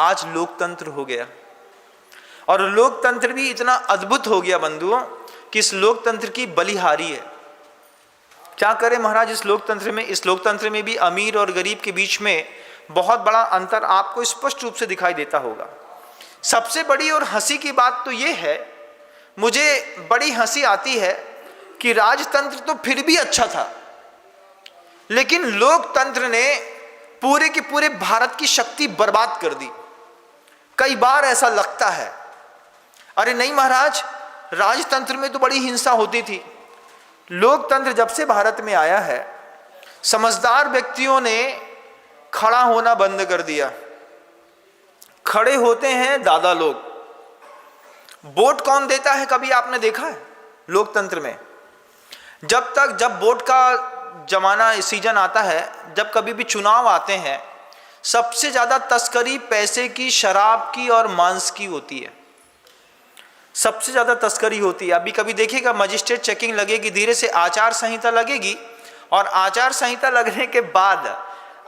आज लोकतंत्र हो गया और लोकतंत्र भी इतना अद्भुत हो गया बंधुओं कि इस लोकतंत्र की बलिहारी है। क्या करें महाराज इस लोकतंत्र में भी अमीर और गरीब के बीच में बहुत बड़ा अंतर आपको स्पष्ट रूप से दिखाई देता होगा। सबसे बड़ी और हंसी की बात तो ये है, मुझे बड़ी हंसी आती है कि राजतंत्र तो फिर भी अच्छा था, लेकिन लोकतंत्र ने पूरे के पूरे भारत की शक्ति बर्बाद कर दी। कई बार ऐसा लगता है, अरे नहीं महाराज, राजतंत्र में तो बड़ी हिंसा होती थी। लोकतंत्र जब से भारत में आया है, समझदार व्यक्तियों ने खड़ा होना बंद कर दिया। खड़े होते हैं दादा लोग। वोट कौन देता है, कभी आपने देखा है लोकतंत्र में? जब वोट का जमाना सीजन आता है, जब कभी भी चुनाव आते हैं, सबसे ज्यादा तस्करी पैसे की, शराब की और मांस की होती है। सबसे ज्यादा तस्करी होती है। अभी कभी देखिएगा मजिस्ट्रेट चेकिंग लगेगी, धीरे से आचार संहिता लगेगी और आचार संहिता लगने के बाद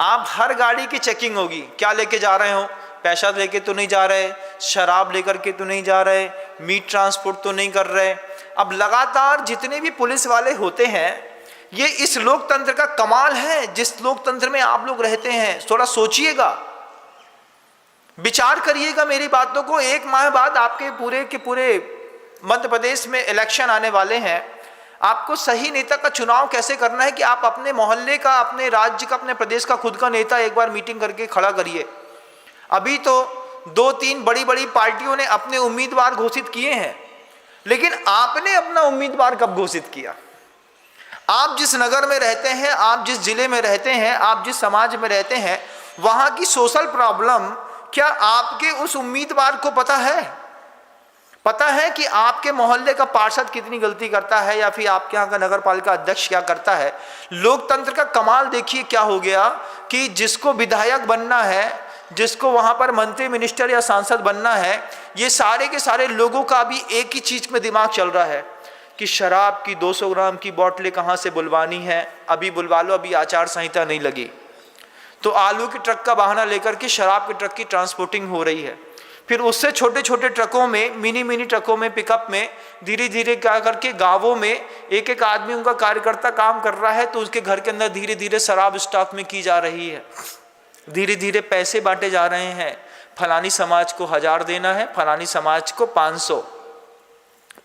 आप हर गाड़ी की चेकिंग होगी। क्या लेके जा रहे हो, पैसा लेके तो नहीं जा रहे, शराब लेकर के तो नहीं जा रहे, मीट ट्रांसपोर्ट तो नहीं कर रहे। अब लगातार जितने भी पुलिस वाले होते हैं, ये इस लोकतंत्र का कमाल है जिस लोकतंत्र में आप लोग रहते हैं। थोड़ा सोचिएगा, विचार करिएगा मेरी बातों को। 1 माह बाद आपके पूरे के पूरे मध्य प्रदेश में इलेक्शन आने वाले हैं। आपको सही नेता का चुनाव कैसे करना है कि आप अपने मोहल्ले का, अपने राज्य का, अपने प्रदेश का खुद का नेता एक बार मीटिंग करके खड़ा करिए। अभी तो 2-3 बड़ी बड़ी पार्टियों ने अपने उम्मीदवार घोषित किए हैं, लेकिन आपने अपना उम्मीदवार कब घोषित किया? आप जिस नगर में रहते हैं, आप जिस जिले में रहते हैं, आप जिस समाज में रहते हैं, वहां की सोशल प्रॉब्लम क्या आपके उस उम्मीदवार को पता है? पता है कि आपके मोहल्ले का पार्षद कितनी गलती करता है या फिर आपके यहाँ का नगर पालिका अध्यक्ष क्या करता है? लोकतंत्र का कमाल देखिए क्या हो गया कि जिसको विधायक बनना है, जिसको वहां पर मंत्री, मिनिस्टर या सांसद बनना है, ये सारे के सारे लोगों का अभी एक ही चीज में दिमाग चल रहा है कि शराब की 200 ग्राम की बोतलें कहाँ से बुलवानी है, अभी बुलवा लो, अभी आचार संहिता नहीं लगी। तो आलू के ट्रक का बहाना लेकर के शराब के ट्रक की ट्रांसपोर्टिंग हो रही है। फिर उससे छोटे छोटे ट्रकों में, मिनी ट्रकों में, पिकअप में धीरे धीरे क्या करके गांवों में एक एक आदमी, उनका कार्यकर्ता काम कर रहा है, तो उसके घर के अंदर धीरे धीरे शराब स्टॉक में की जा रही है। धीरे धीरे पैसे बांटे जा रहे हैं। फलानी समाज को 1000 देना है, फलानी समाज को 500,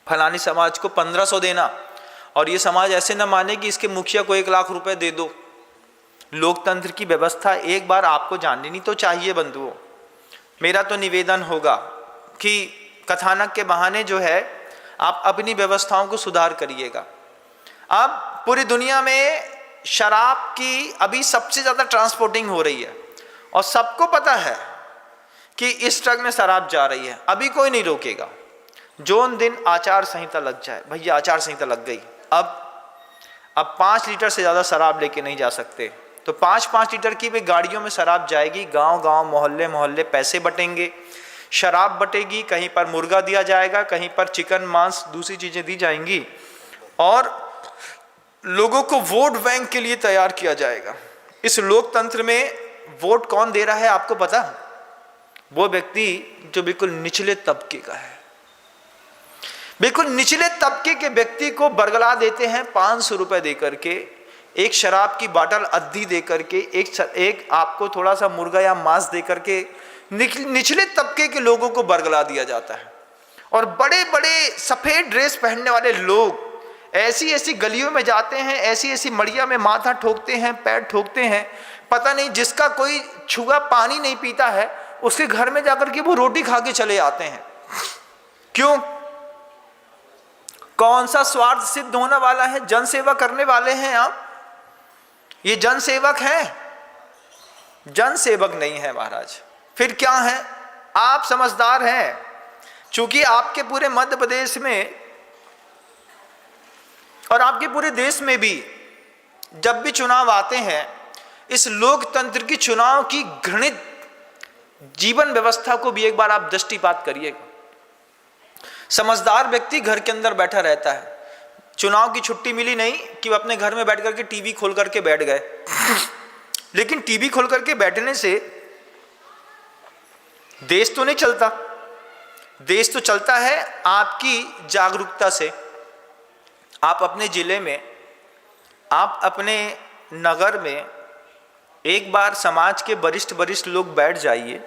फलानी समाज को 1500 देना, और ये समाज ऐसे न माने कि इसके मुखिया को 1 लाख रुपए दे दो। लोकतंत्र की व्यवस्था एक बार आपको जाननी तो चाहिए बंधुओं। मेरा तो निवेदन होगा कि कथानक के बहाने जो है आप अपनी व्यवस्थाओं को सुधार करिएगा। अब पूरी दुनिया में शराब की अभी सबसे ज्यादा ट्रांसपोर्टिंग हो रही है और सबको पता है कि इस ट्रक में शराब जा रही है। अभी कोई नहीं रोकेगा। जोन दिन आचार संहिता लग जाए, भैया आचार संहिता लग गई, अब 5 लीटर से ज्यादा शराब लेके नहीं जा सकते, तो 5-5 लीटर की भी गाड़ियों में शराब जाएगी। गांव गांव, मोहल्ले मोहल्ले पैसे बटेंगे, शराब बटेगी, कहीं पर मुर्गा दिया जाएगा, कहीं पर चिकन, मांस, दूसरी चीजें दी जाएंगी और लोगों को वोट बैंक के लिए तैयार किया जाएगा। इस लोकतंत्र में वोट कौन दे रहा है आपको पता? वो व्यक्ति जो बिल्कुल निचले तबके का है। बिल्कुल निचले तबके के व्यक्ति को बरगला देते हैं 500 रुपए देकर के, एक शराब की बोतल अद्धी देकर के, एक आपको थोड़ा सा मुर्गा या मांस देकर के निचले तबके के लोगों को बरगला दिया जाता है। और बड़े बड़े सफेद ड्रेस पहनने वाले लोग ऐसी ऐसी गलियों में जाते हैं, ऐसी ऐसी मड़िया में माथा ठोकते हैं, पैर ठोकते हैं। पता नहीं, जिसका कोई छुआ पानी नहीं पीता है उसके घर में जाकर के वो रोटी खा के चले आते हैं। क्यों? कौन सा स्वार्थ सिद्ध होने वाला है? जनसेवा करने वाले हैं आप? ये जनसेवक हैं? जनसेवक नहीं है महाराज। फिर क्या है? आप समझदार हैं। चूंकि आपके पूरे मध्य प्रदेश में और आपके पूरे देश में भी जब भी चुनाव आते हैं, इस लोकतंत्र की चुनाव की घृणित जीवन व्यवस्था को भी एक बार आप दृष्टिपात करिएगा। समझदार व्यक्ति घर के अंदर बैठा रहता है, चुनाव की छुट्टी मिली नहीं कि वो अपने घर में बैठ करके टीवी खोल करके बैठ गए। लेकिन टीवी खोल करके बैठने से देश तो नहीं चलता। देश तो चलता है आपकी जागरूकता से। आप अपने जिले में, आप अपने नगर में एक बार समाज के वरिष्ठ लोग बैठ जाइए,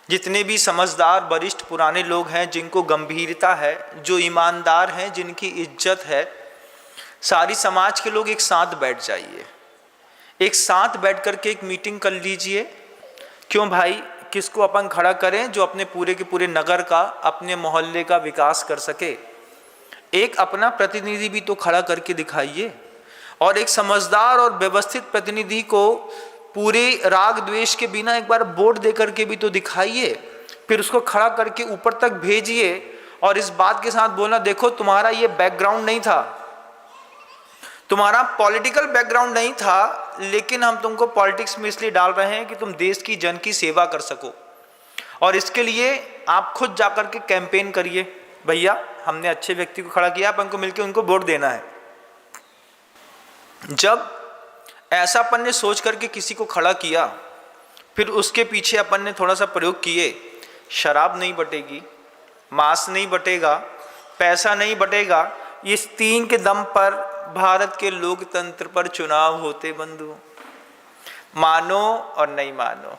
जितने भी समझदार वरिष्ठ पुराने लोग हैं, जिनको गंभीरता है, जो ईमानदार हैं, जिनकी इज्जत है, सारी समाज के लोग एक साथ बैठ जाइए। एक साथ बैठ करके एक मीटिंग कर लीजिए। क्यों भाई, किसको अपन खड़ा करें जो अपने पूरे के पूरे नगर का, अपने मोहल्ले का विकास कर सके। एक अपना प्रतिनिधि भी तो खड़ा करके दिखाइए, और एक समझदार और व्यवस्थित प्रतिनिधि को पूरे राग द्वेष के बिना एक बार वोट दे करके भी तो दिखाइए। फिर उसको खड़ा करके ऊपर तक भेजिए और इस बात के साथ बोलना, देखो तुम्हारा ये बैकग्राउंड नहीं था, तुम्हारा पॉलिटिकल बैकग्राउंड नहीं था, लेकिन हम तुमको पॉलिटिक्स में इसलिए डाल रहे हैं कि तुम देश की जन की सेवा कर सको। और इसके लिए आप खुद जाकर के कैंपेन करिए, भैया हमने अच्छे व्यक्ति को खड़ा किया, अपन को मिलकर उनको वोट देना है। जब ऐसा अपन ने सोच करके किसी को खड़ा किया, फिर उसके पीछे अपन ने थोड़ा सा प्रयोग किए, शराब नहीं बटेगी, मांस नहीं बटेगा, पैसा नहीं बटेगा, इस तीन के दम पर भारत के लोकतंत्र पर चुनाव होते बंधु। मानो और नहीं मानो,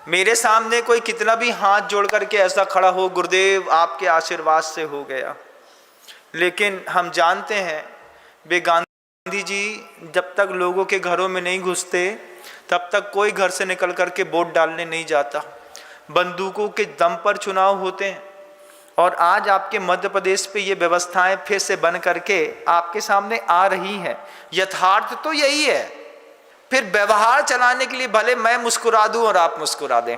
मेरे सामने कोई कितना भी हाथ जोड़ करके ऐसा खड़ा हो, गुरुदेव आपके आशीर्वाद से हो गया, लेकिन हम जानते हैं वे गांधी जी जब तक लोगों के घरों में नहीं घुसते तब तक कोई घर से निकल करके वोट डालने नहीं जाता। बंदूकों के दम पर चुनाव होते हैं। और आज आपके मध्य प्रदेश पे ये व्यवस्थाएं फिर से बन करके आपके सामने आ रही हैं। यथार्थ तो यही है। फिर व्यवहार चलाने के लिए भले मैं मुस्कुरा दूं और आप मुस्कुरा दें,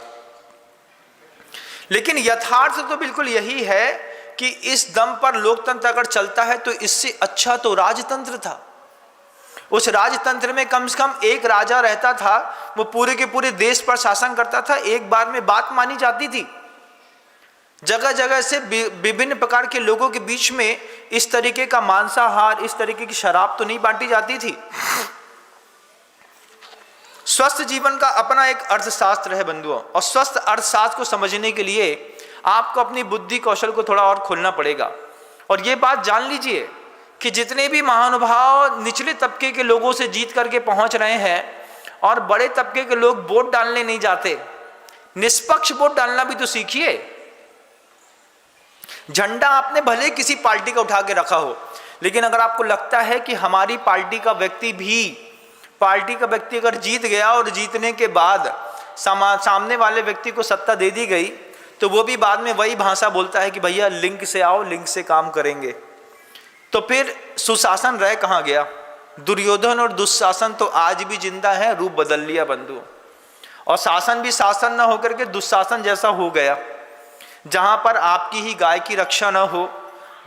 लेकिन यथार्थ तो बिल्कुल यही है कि इस दम पर लोकतंत्र अगर चलता है तो इससे अच्छा तो राजतंत्र था। उस राजतंत्र में कम से कम एक राजा रहता था, वो पूरे के पूरे देश पर शासन करता था, एक बार में बात मानी जाती थी। जगह जगह से विभिन्न प्रकार के लोगों के बीच में इस तरीके का मांसाहार, इस तरीके की शराब तो नहीं बांटी जाती थी। स्वस्थ जीवन का अपना एक अर्थशास्त्र है बंधुओं, और स्वस्थ अर्थशास्त्र को समझने के लिए आपको अपनी बुद्धि कौशल को थोड़ा और खोलना पड़ेगा। और ये बात जान लीजिए कि जितने भी महानुभाव निचले तबके के लोगों से जीत करके पहुंच रहे हैं और बड़े तबके के लोग वोट डालने नहीं जाते, निष्पक्ष वोट डालना भी तो सीखिए। झंडा आपने भले किसी पार्टी का उठा के रखा हो, लेकिन अगर आपको लगता है कि हमारी पार्टी का व्यक्ति अगर जीत गया और जीतने के बाद सामने वाले व्यक्ति को सत्ता दे दी गई, तो वो भी बाद में वही भाषा बोलता है कि भैया लिंक से आओ, लिंक से काम करेंगे। तो फिर सुशासन रह कहाँ गया? दुर्योधन और दुशासन तो आज भी जिंदा है, रूप बदल लिया बंधु। और शासन भी शासन न होकर के दुशासन जैसा हो गया, जहां पर आपकी ही गाय की रक्षा न हो,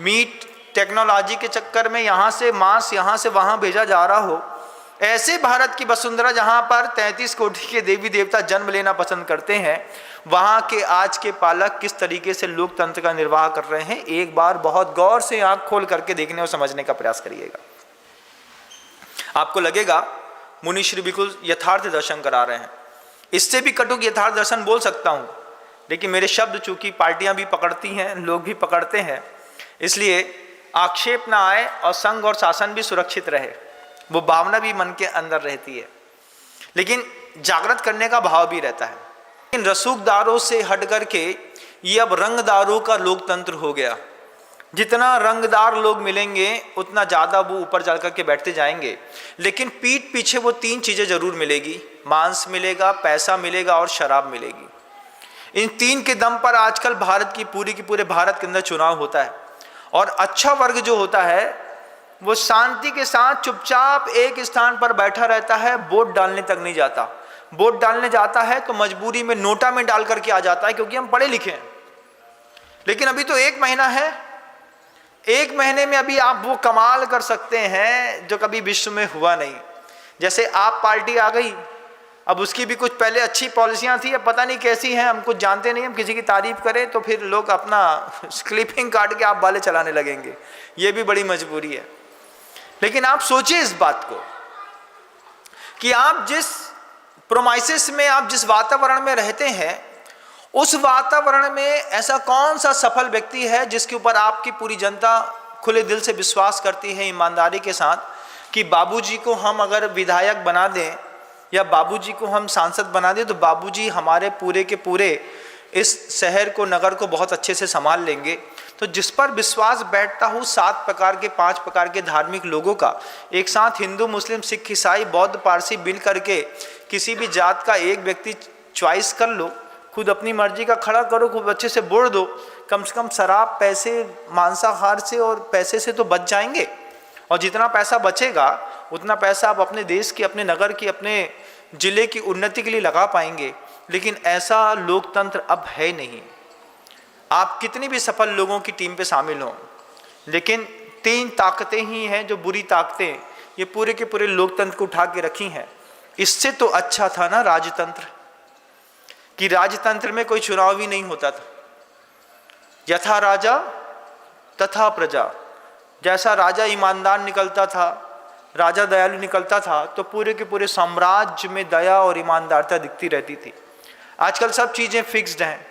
मीट टेक्नोलॉजी के चक्कर में यहाँ से मांस यहाँ से वहाँ भेजा जा रहा हो। ऐसे भारत की वसुंधरा जहाँ पर 33 कोटि के देवी देवता जन्म लेना पसंद करते हैं, वहाँ के आज के पालक किस तरीके से लोकतंत्र का निर्वाह कर रहे हैं, एक बार बहुत गौर से आंख खोल करके देखने और समझने का प्रयास करिएगा। आपको लगेगा मुनिश्री बिल्कुल यथार्थ दर्शन करा रहे हैं। इससे भी कटुक यथार्थ दर्शन बोल सकता हूँ, लेकिन मेरे शब्द चूंकि पार्टियां भी पकड़ती हैं, लोग भी पकड़ते हैं, इसलिए आक्षेप ना आए और संघ और शासन भी सुरक्षित रहे, वो भावना भी मन के अंदर रहती है, लेकिन जागृत करने का भाव भी रहता है। इन रसूखदारों से हट करके ये अब रंगदारों का लोकतंत्र हो गया। जितना रंगदार लोग मिलेंगे उतना ज़्यादा वो ऊपर जा करके बैठते जाएंगे, लेकिन पीठ पीछे वो तीन चीज़ें जरूर मिलेगी, मांस मिलेगा, पैसा मिलेगा और शराब मिलेगी। इन तीन के दम पर आजकल भारत की पूरे भारत के अंदर चुनाव होता है। और अच्छा वर्ग जो होता है वो शांति के साथ चुपचाप एक स्थान पर बैठा रहता है, वोट डालने तक नहीं जाता। वोट डालने जाता है तो मजबूरी में नोटा में डाल करके आ जाता है, क्योंकि हम पढ़े लिखे हैं। लेकिन अभी तो 1 महीना है, 1 महीने में अभी आप वो कमाल कर सकते हैं जो कभी विश्व में हुआ नहीं। जैसे आप पार्टी आ गई, अब उसकी भी कुछ पहले अच्छी पॉलिसियां थी, अब पता नहीं कैसी हैं, हम कुछ जानते नहीं। हम किसी की तारीफ करें तो फिर लोग अपना स्लीपिंग काट के आप वाले चलाने लगेंगे, ये भी बड़ी मजबूरी है। लेकिन आप सोचिए इस बात को कि आप जिस प्रोमाइसेस में, आप जिस वातावरण में रहते हैं, उस वातावरण में ऐसा कौन सा सफल व्यक्ति है जिसके ऊपर आपकी पूरी जनता खुले दिल से विश्वास करती है, ईमानदारी के साथ, कि बाबूजी को हम अगर विधायक बना दें या बाबूजी को हम सांसद बना दें तो बाबूजी हमारे पूरे के पूरे इस शहर को, नगर को बहुत अच्छे से संभाल लेंगे। तो जिस पर विश्वास बैठता हो 7 प्रकार के, 5 प्रकार के धार्मिक लोगों का एक साथ, हिंदू, मुस्लिम, सिख, ईसाई, बौद्ध, पारसी मिल करके किसी भी जात का एक व्यक्ति चॉइस कर लो, खुद अपनी मर्जी का खड़ा करो, खूब अच्छे से बोल दो, कम से कम शराब, पैसे, मांसाहार से और पैसे से तो बच जाएंगे। और जितना पैसा बचेगा उतना पैसा आप अपने देश की, अपने नगर की, अपने जिले की उन्नति के लिए लगा पाएंगे। लेकिन ऐसा लोकतंत्र अब है नहीं। आप कितनी भी सफल लोगों की टीम पे शामिल हों, लेकिन 3 ताकतें ही हैं जो बुरी ताकतें ये पूरे के पूरे लोकतंत्र को उठा के रखी हैं। इससे तो अच्छा था ना राजतंत्र, कि राजतंत्र में कोई चुनाव ही नहीं होता था। यथा राजा तथा प्रजा, जैसा राजा ईमानदार निकलता था, राजा दयालु निकलता था, तो पूरे के पूरे साम्राज्य में दया और ईमानदारता दिखती रहती थी। आजकल सब चीज़ें फिक्स्ड हैं।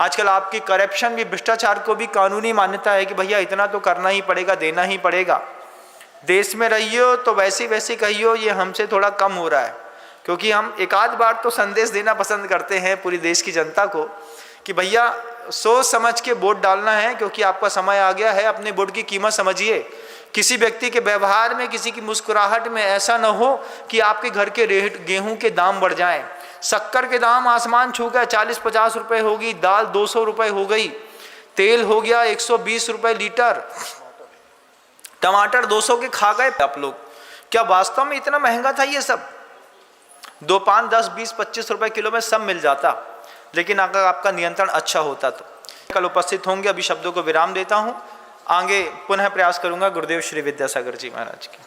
आजकल आपकी करप्शन भी, भ्रष्टाचार को भी कानूनी मान्यता है कि भैया इतना तो करना ही पड़ेगा, देना ही पड़ेगा। देश में रहियो तो वैसे वैसे कहियो ये हमसे थोड़ा कम हो रहा है, क्योंकि हम एक आध बार तो संदेश देना पसंद करते हैं पूरी देश की जनता को कि भैया सोच समझ के वोट डालना है, क्योंकि आपका समय आ गया है। अपने वोट की कीमत समझिए। किसी व्यक्ति के व्यवहार में, किसी की मुस्कुराहट में ऐसा न हो कि आपके घर के रेट, गेहूं के दाम बढ़ जाएं, शक्कर के दाम आसमान छू गए, 40-50 रुपए होगी, दाल 200 रुपए हो गई, तेल हो गया 120 रुपए लीटर, टमाटर 200 के खा गए आप लोग। क्या वास्तव में इतना महंगा था ये सब? 2, 5, 10, 20, 25 रुपए किलो में सब मिल जाता, लेकिन अगर आपका नियंत्रण अच्छा होता तो। कल उपस्थित होंगे। अभी शब्दों को विराम देता हूँ, आगे पुनः प्रयास करूँगा। गुरुदेव श्री विद्यासागर जी महाराज की।